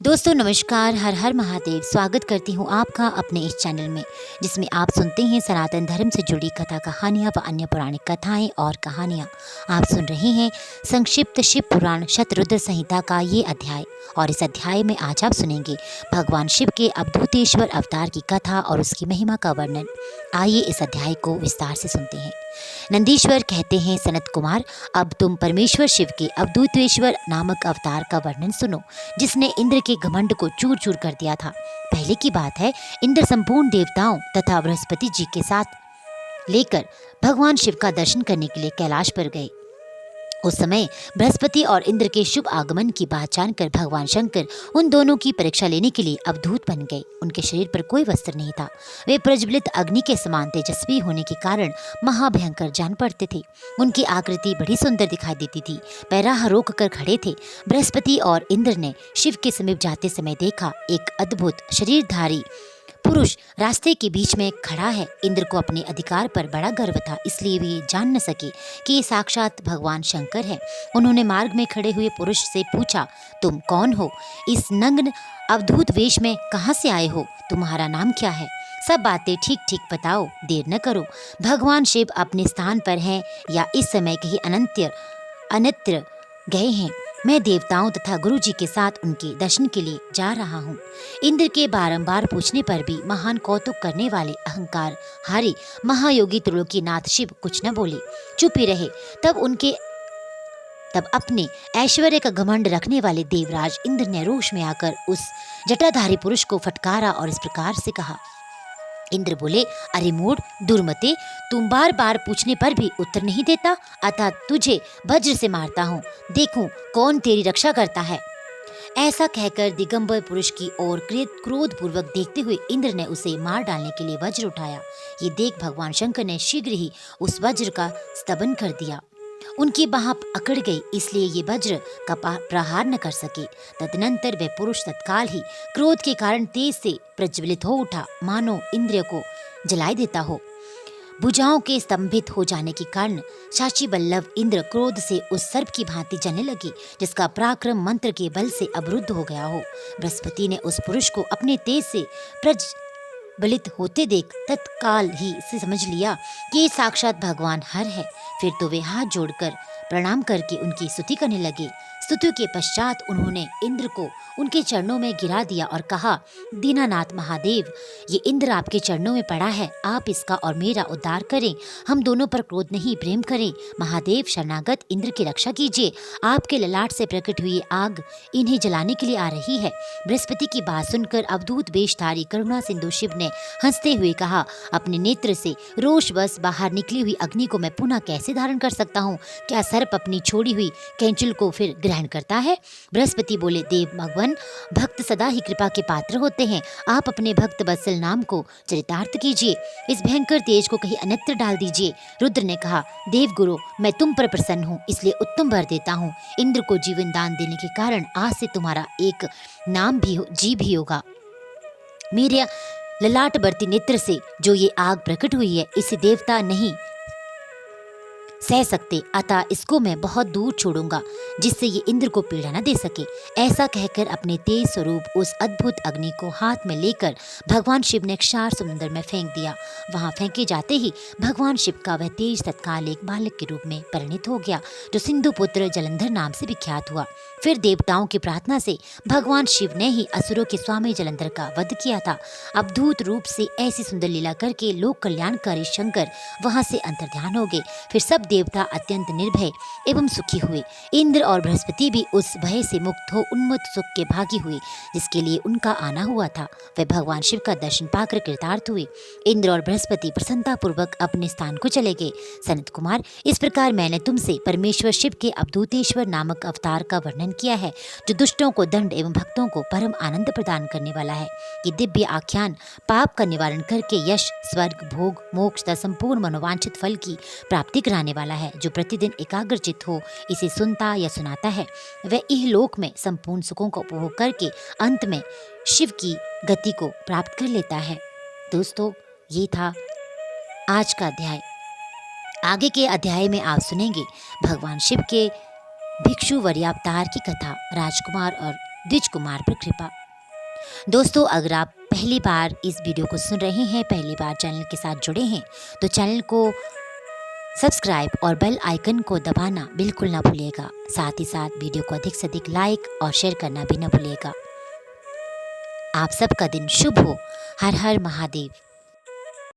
दोस्तों नमस्कार, हर हर महादेव। स्वागत करती हूँ आपका अपने इस चैनल में, जिसमें आप सुनते हैं सनातन धर्म से जुड़ी कथा कहानियाँ व अन्य पौराणिक कथाएं और कहानियाँ। आप सुन रहे हैं संक्षिप्त शिव पुराण शतरुद्र संहिता का ये अध्याय, और इस अध्याय में आज आप सुनेंगे भगवान शिव के अवधूतेश्वर अवतार की कथा और उसकी महिमा का वर्णन। आइए इस अध्याय को विस्तार से सुनते हैं। नंदीश्वर कहते हैं, सनत कुमार, अब तुम परमेश्वर शिव के अवधूतेश्वर नामक अवतार का वर्णन सुनो, जिसने इंद्र के घमंड को चूर चूर कर दिया था। पहले की बात है, इंद्र संपूर्ण देवताओं तथा बृहस्पति जी के साथ लेकर भगवान शिव का दर्शन करने के लिए कैलाश पर गए। उस समय बृहस्पति और इंद्र के शुभ आगमन की बात जानकर भगवान शंकर उन दोनों की परीक्षा लेने के लिए अवधूत बन गए। उनके शरीर पर कोई वस्त्र नहीं था। वे प्रज्वलित अग्नि के समान तेजस्वी होने के कारण महाभयंकर जान पड़ते थे। उनकी आकृति बड़ी सुंदर दिखाई देती थी। पैराह रोक कर खड़े थे। बृहस्पति और इंद्र ने शिव के समीप जाते समय देखा, एक अद्भुत शरीरधारी पुरुष रास्ते के बीच में खड़ा है। इंद्र को अपने अधिकार पर बड़ा गर्व था, इसलिए वे जान न सके कि ये साक्षात भगवान शंकर है। उन्होंने मार्ग में खड़े हुए पुरुष से पूछा, तुम कौन हो? इस नग्न अवधूत वेश में कहाँ से आए हो? तुम्हारा नाम क्या है? सब बातें ठीक ठीक बताओ, देर न करो। भगवान शिव अपने स्थान पर हैं या इस समय कहीं अन्यत्र गए हैं। मैं देवताओं तथा गुरु जी के साथ उनके दर्शन के लिए जा रहा हूँ। इंद्र के बारंबार पूछने पर भी महान कौतुक करने वाले अहंकार हारी महायोगी त्रिलोकीनाथ शिव कुछ न बोले, चुप ही रहे। तब अपने ऐश्वर्य का घमंड रखने वाले देवराज इंद्र ने रोष में आकर उस जटाधारी पुरुष को फटकारा और इस प्रकार से कहा। इंद्र बोले, अरे मूढ़, दुर्मते, तुम बार बार पूछने पर भी उत्तर नहीं देता, अतः तुझे वज्र से मारता हूँ, देखूं कौन तेरी रक्षा करता है। ऐसा कहकर दिगंबर पुरुष की ओर क्रोध पूर्वक देखते हुए इंद्र ने उसे मार डालने के लिए वज्र उठाया। ये देख भगवान शंकर ने शीघ्र ही उस वज्र का स्तबन कर दिया। उनकी बाह अकड़ गई, इसलिए ये वज्र का प्रहार न कर सके। तदनंतर वह पुरुष तत्काल ही क्रोध के कारण तेज से प्रज्वलित हो उठा, मानो इंद्रिय को जलाए देता हो। भुजाओं के स्तंभित हो जाने के कारण शाची बल्लभ इंद्र क्रोध से उस सर्प की भांति जलने लगे, जिसका पराक्रम मंत्र के बल से अवरुद्ध हो गया हो। बृहस्पति ने उस पुरुष को अपने तेज से प्रज्वलित होते देख तत्काल ही से समझ लिया कि ये साक्षात भगवान हर है। फिर तो वे हाथ जोड़कर प्रणाम करके उनकी स्तुति करने लगे। स्तुति के पश्चात उन्होंने इंद्र को उनके चरणों में गिरा दिया और कहा, दीनानाथ महादेव, ये इंद्र आपके चरणों में पड़ा है, आप इसका और मेरा उद्धार करें। हम दोनों पर क्रोध नहीं, प्रेम करें। महादेव, शरणागत इंद्र की रक्षा कीजिए। आपके ललाट से प्रकट हुई आग इन्हें जलाने के लिए आ रही है। बृहस्पति की बात सुनकर अवधूत वेशधारी करुणा सिंधु शिव ने हंसते हुए कहा, अपने नेत्र से रोषवश बाहर निकली हुई अग्नि को मैं पुनः कैसे धारण कर सकता हूँ? क्या सर्प अपनी छोड़ी हुई कैंचुल को फिर ग्रहण करता है? बृहस्पति बोले, देव भगवान, भक्त सदा ही कृपा के पात्र होते हैं। आप अपने भक्त वत्सल नाम को चरितार्थ कीजिए। इस भयंकर तेज को कहीं अन्यत्र डाल दीजिए। रुद्र ने कहा, देव गुरु, मैं तुम पर प्रसन्न हूँ, इसलिए उत्तम वर देता हूँ। इंद्र को जीवन दान देने के कारण आज से तुम्हारा एक नाम भी जी भी होगा। मेरे ललाट बरती नेत्र से जो ये आग प्रकट हुई है, इसे देवता नहीं सह सकते, अतः इसको मैं बहुत दूर छोड़ूंगा, जिससे ये इंद्र को पीड़ा न दे सके। ऐसा कहकर अपने तेज स्वरूप उस अद्भुत अग्नि को हाथ में लेकर भगवान शिव ने क्षार समुद्र में फेंक दिया। वहां फेंके जाते ही भगवान शिव का वह तेज तत्काल एक बालक के रूप में परिणित हो गया, जो सिंधु पुत्र जलंधर नाम से विख्यात हुआ। फिर देवताओं की प्रार्थना से भगवान शिव ने ही असुरों के स्वामी जलंधर का वध किया था। अवधूत रूप से ऐसी सुंदर लीला करके लोक कल्याणकारी शंकर वहां से अंतर्ध्यान हो गए। फिर सब देवता अत्यंत निर्भय एवं सुखी हुए। इंद्र और बृहस्पति भी उस भय से मुक्त हो उन्मत्त सुख के भागी हुए, जिसके लिए उनका आना हुआ था। वे भगवान शिव का दर्शन पाकर कृतार्थ हुए। इंद्र और बृहस्पति प्रसन्नता पूर्वक अपने स्थान को चले गए। सनत कुमार, इस प्रकार मैंने तुमसे परमेश्वर शिव के अवधूतेश्वर नामक अवतार का वर्णन किया है, जो दुष्टों को दंड एवं भक्तों को परम आनंद प्रदान करने वाला है। ये दिव्य आख्यान पाप का निवारण करके यश, स्वर्ग, भोग, मोक्ष तथा संपूर्ण मनोवांछित फल की प्राप्ति कराने वाला है। जो प्रतिदिन एकाग्रचित हो इसे सुनता या सुनाता है, वह इहलोक में संपूर्ण सुखों का उपभोग करके अंत में शिव की गति को प्राप्त कर लेता है। दोस्तों, ये था आज का अध्याय। आगे के अध्याय में आप सुनेंगे भगवान शिव के भिक्षु वरीयावतार की कथा, राजकुमार और द्विज कुमार पर कृपा। दोस्तों, अगर आप पहली बार इस वीडियो को सुन रहे हैं, पहली बार चैनल के साथ जुड़े हैं, तो चैनल को सब्सक्राइब और बेल आइकन को दबाना बिल्कुल ना भूलिएगा। साथ ही साथ वीडियो को अधिक से अधिक लाइक और शेयर करना भी ना भूलिएगा। आप सबका दिन शुभ हो। हर हर महादेव।